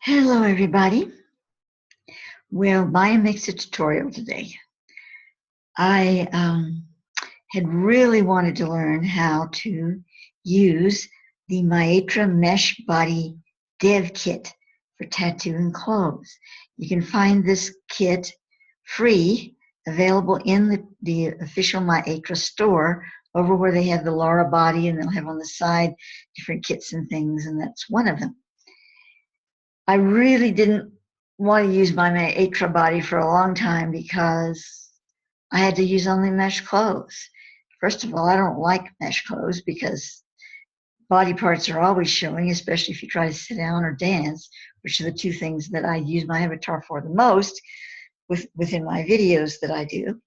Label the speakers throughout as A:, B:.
A: Hello everybody. We'll buy and mix a tutorial today. I had really wanted to learn how to use the Maitreya Mesh Body Dev Kit for tattoo and clothes. You can find this kit free, available in the official Maitreya store over where they have the Laura body, and they'll have on the side different kits and things, and that's one of them. I really didn't want to use my Maitreya body for a long time because I had to use only mesh clothes. First of all, I don't like mesh clothes because body parts are always showing, especially if you try to sit down or dance, which are the two things that I use my avatar for the most within my videos that I do.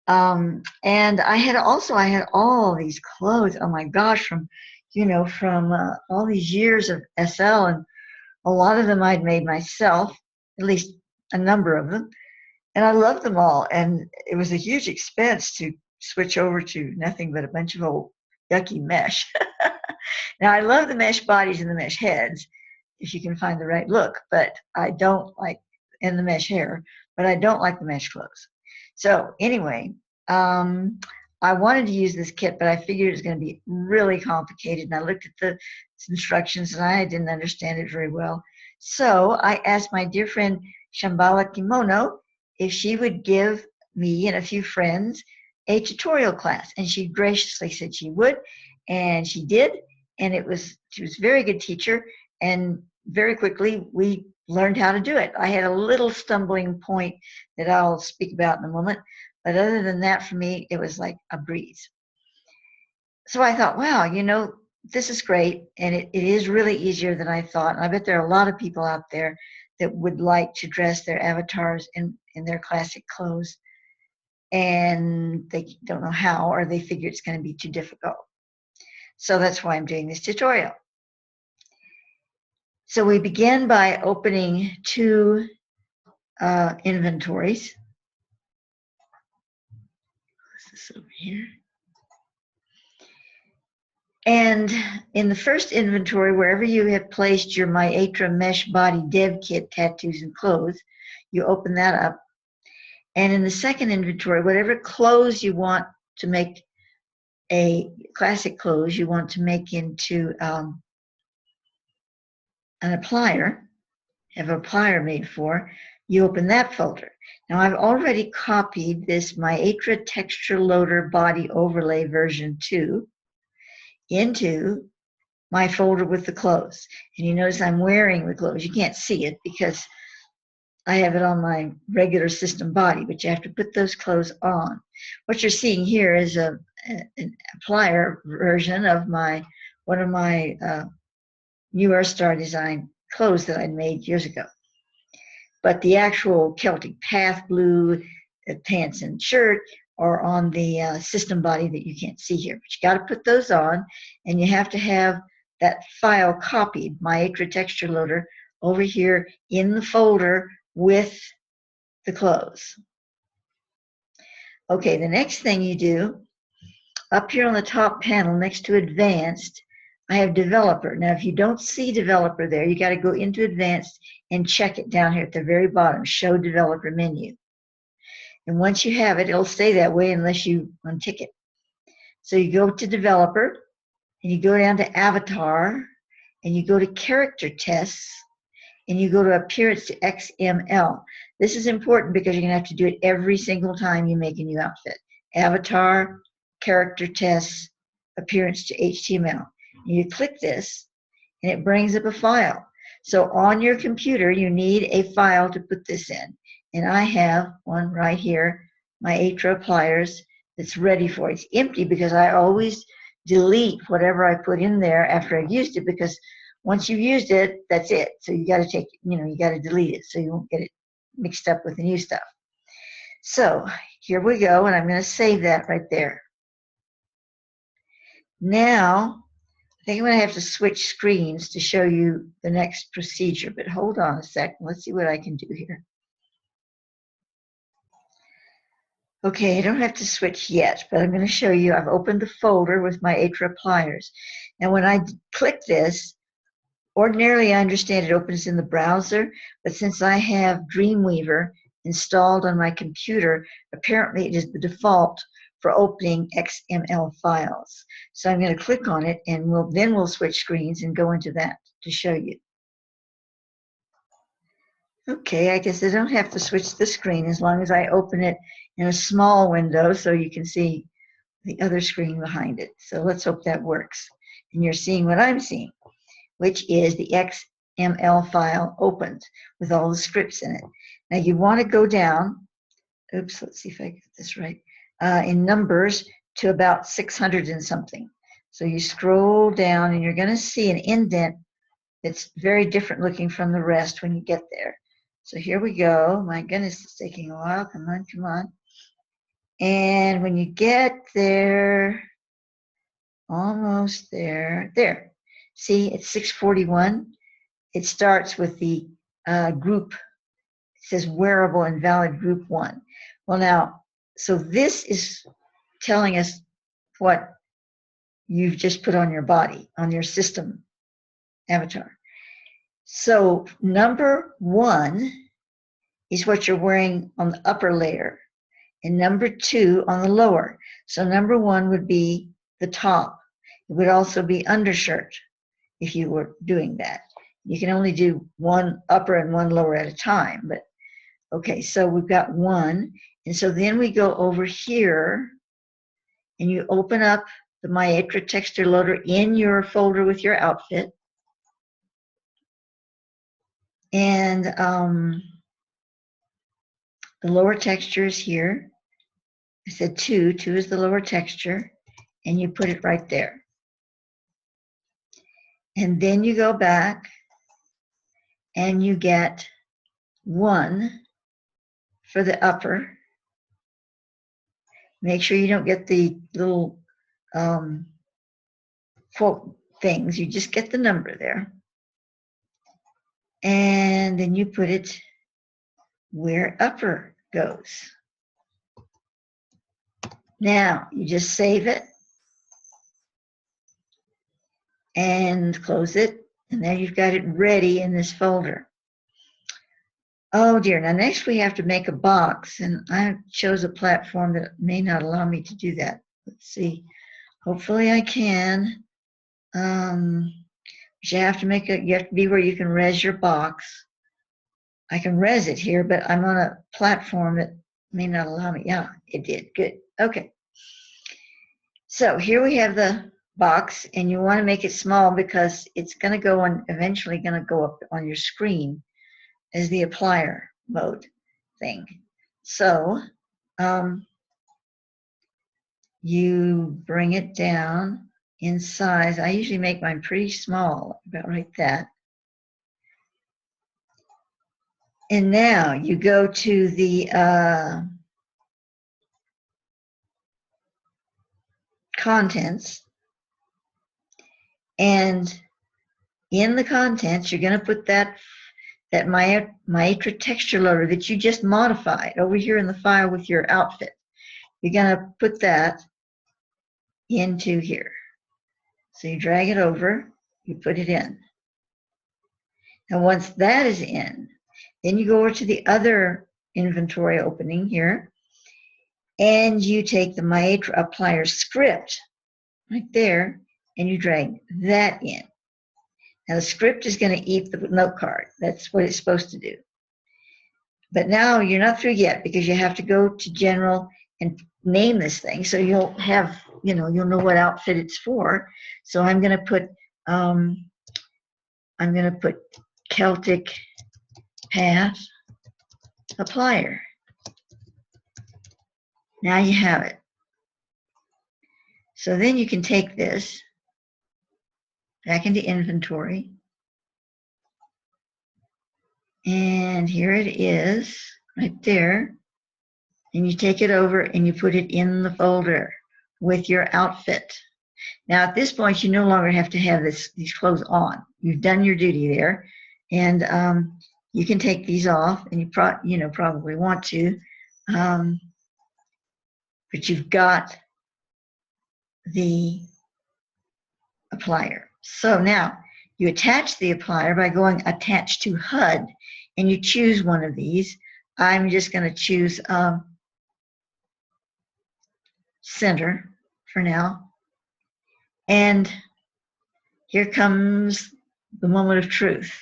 A: And I had all these clothes, oh my gosh, from all these years of SL, and a lot of them I'd made myself, at least a number of them, and I loved them all. And it was a huge expense to switch over to nothing but a bunch of old yucky mesh. Now, I love the mesh bodies and the mesh heads, if you can find the right look, but I don't like, and the mesh hair, but I don't like the mesh clothes. So anyway, I wanted to use this kit, but I figured it was going to be really complicated. And I looked at the instructions and I didn't understand it very well. So I asked my dear friend Sha'Maia-NEAAF if she would give me and a few friends a tutorial class. And she graciously said she would, and she did. And she was a very good teacher, and very quickly we learned how to do it. I had a little stumbling point that I'll speak about in a moment. But other than that, for me, it was like a breeze. So I thought, wow, this is great. And it is really easier than I thought. And I bet there are a lot of people out there that would like to dress their avatars in their classic clothes. And they don't know how, or they figure it's going to be too difficult. So that's why I'm doing this tutorial. So we begin by opening two inventories. This over here. And in the first inventory, wherever you have placed your Maitreya Mesh Body Dev Kit tattoos and clothes, you open that up. And in the second inventory, whatever clothes you want to make, a classic clothes you want to make into an applier, have an applier made for, you open that folder. Now I've already copied this Maitreya Texture Loader Body Overlay version 2 into my folder with the clothes. And you notice I'm wearing the clothes. You can't see it because I have it on my regular system body, but you have to put those clothes on. What you're seeing here is an applier version of one of my new Earth Star design clothes that I made years ago. But the actual Celtic Path blue pants and shirt are on the system body that you can't see here. But you got to put those on, and you have to have that file copied, Maitreya Texture Loader, over here in the folder with the clothes. Okay, the next thing you do, up here on the top panel next to Advanced, I have Developer. Now, if you don't see Developer there, you got to go into Advanced and check it down here at the very bottom, Show Developer Menu. And once you have it, it'll stay that way unless you untick it. So you go to Developer, and you go down to Avatar, and you go to Character Tests, and you go to Appearance to XML. This is important because you're going to have to do it every single time you make a new outfit. Avatar, Character Tests, Appearance to HTML. And you click this, and it brings up a file. So on your computer, you need a file to put this in. And I have one right here, Maitreya Appliers, that's ready for it. It's empty because I always delete whatever I put in there after I've used it, because once you've used it, that's it. So you got to take, you got to delete it so you won't get it mixed up with the new stuff. So here we go, and I'm going to save that right there. Now, I think I'm going to have to switch screens to show you the next procedure, but hold on a second. Let's see what I can do here. Okay, I don't have to switch yet, but I'm going to show you. I've opened the folder with my Maitreya Appliers. Now, when I click this, Ordinarily, I understand it opens in the browser, but since I have Dreamweaver installed on my computer, apparently it is the default for opening XML files. So I'm going to click on it, and we'll switch screens and go into that to show you. Okay, I guess I don't have to switch the screen as long as I open it in a small window so you can see the other screen behind it. So let's hope that works. And you're seeing what I'm seeing, which is the XML file opened with all the scripts in it. Now you want to go down, oops, let's see if I get this right, in numbers to about 600 and something. So you scroll down and you're going to see an indent that's very different looking from the rest when you get there. So here we go. My goodness, it's taking a while. Come on, come on. And when you get there, almost there, there. See, it's 641. It starts with the group. It says wearable and valid group 1. Well, now, so this is telling us what you've just put on your body, on your system avatar. So number 1 is what you're wearing on the upper layer, and number 2 on the lower. So number 1 would be the top. It would also be undershirt if you were doing that. You can only do one upper and one lower at a time, but okay, so we've got 1, and so then we go over here and you open up the Maitreya texture loader in your folder with your outfit, and the lower texture is here. I said 2 is the lower texture, and you put it right there. And then you go back and you get 1 for the upper. Make sure you don't get the little quote things. You just get the number there. And then you put it where upper goes. Now, you just save it and close it, and now you've got it ready in this folder. Oh dear, now next we have to make a box, and I chose a platform that may not allow me to do that. Let's see, hopefully I can. You have to be where you can res your box. I can res it here, but I'm on a platform that may not allow me. Yeah, it did, good, okay. So here we have the box, and you want to make it small because it's going to go on, eventually going to go up on your screen as the applier mode thing. So you bring it down in size. I usually make mine pretty small, about like that. And now you go to the contents, and in the contents you're going to put that Maitreya texture loader that you just modified over here in the file with your outfit. You're going to put that into here. So you drag it over, you put it in. Now once that is in, then you go over to the other inventory opening here, and you take the Maitreya applier script right there, and you drag that in. Now the script is going to eat the note card. That's what it's supposed to do. But now you're not through yet, because you have to go to general and name this thing, so you'll have, you'll know what outfit it's for. So I'm going to put Celtic Path Applier. Now you have it. So then you can take this back into inventory, and here it is right there, and you take it over and you put it in the folder with your outfit. Now at this point you no longer have to have these clothes on. You've done your duty there, and you can take these off, and you probably want to, but you've got the applier. So now You attach the applier by going attach to HUD, and you choose one of these. I'm just going to choose center for now. And here comes the moment of truth.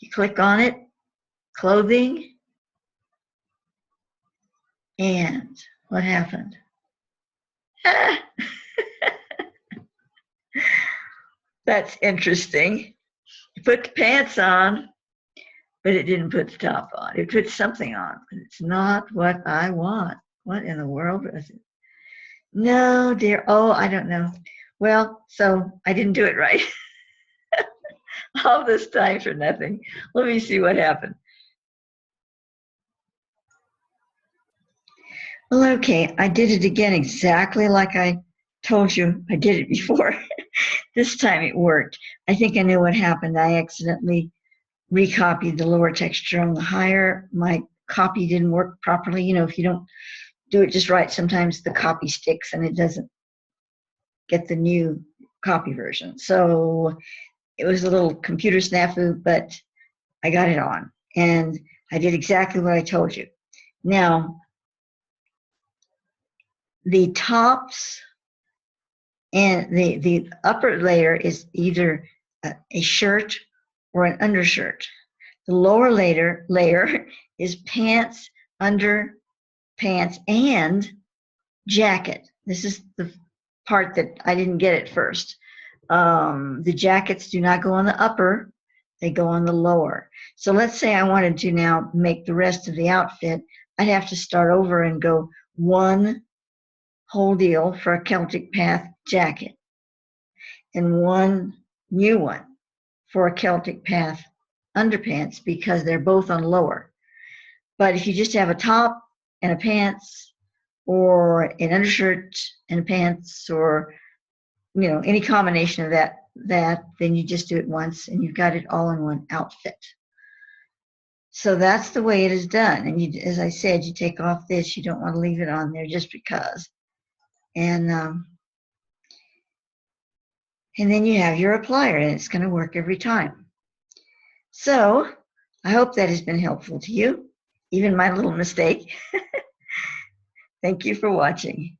A: You click on it, clothing, and what happened? That's interesting. You put the pants on, but it didn't put the top on. It put something on, but it's not what I want. What in the world is it? No, dear. Oh, I don't know. Well, so I didn't do it right. All this time for nothing. Let me see what happened. Well, okay, I did it again exactly like I told you I did it before. This time it worked. I think I knew what happened. I accidentally recopied the lower texture on the higher. My copy didn't work properly. You know, if you don't do it just right, sometimes the copy sticks and it doesn't get the new copy version. So it was a little computer snafu, but I got it on. And I did exactly what I told you. Now, the tops and the upper layer is either a shirt or an undershirt. The lower layer is pants, underpants, and jacket. This is the part that I didn't get at first. The jackets do not go on the upper, they go on the lower. So let's say I wanted to now make the rest of the outfit. I'd have to start over and go one whole deal for a Celtic Path jacket and one new one for a Celtic Path underpants because they're both on lower. But if you just have a top and a pants or an undershirt and pants or any combination of that, then you just do it once and you've got it all in one outfit. So that's the way it is done. And you, as I said, you take off this, you don't want to leave it on there just because. And then you have your applier and it's going to work every time. So I hope that has been helpful to you, even my little mistake. Thank you for watching.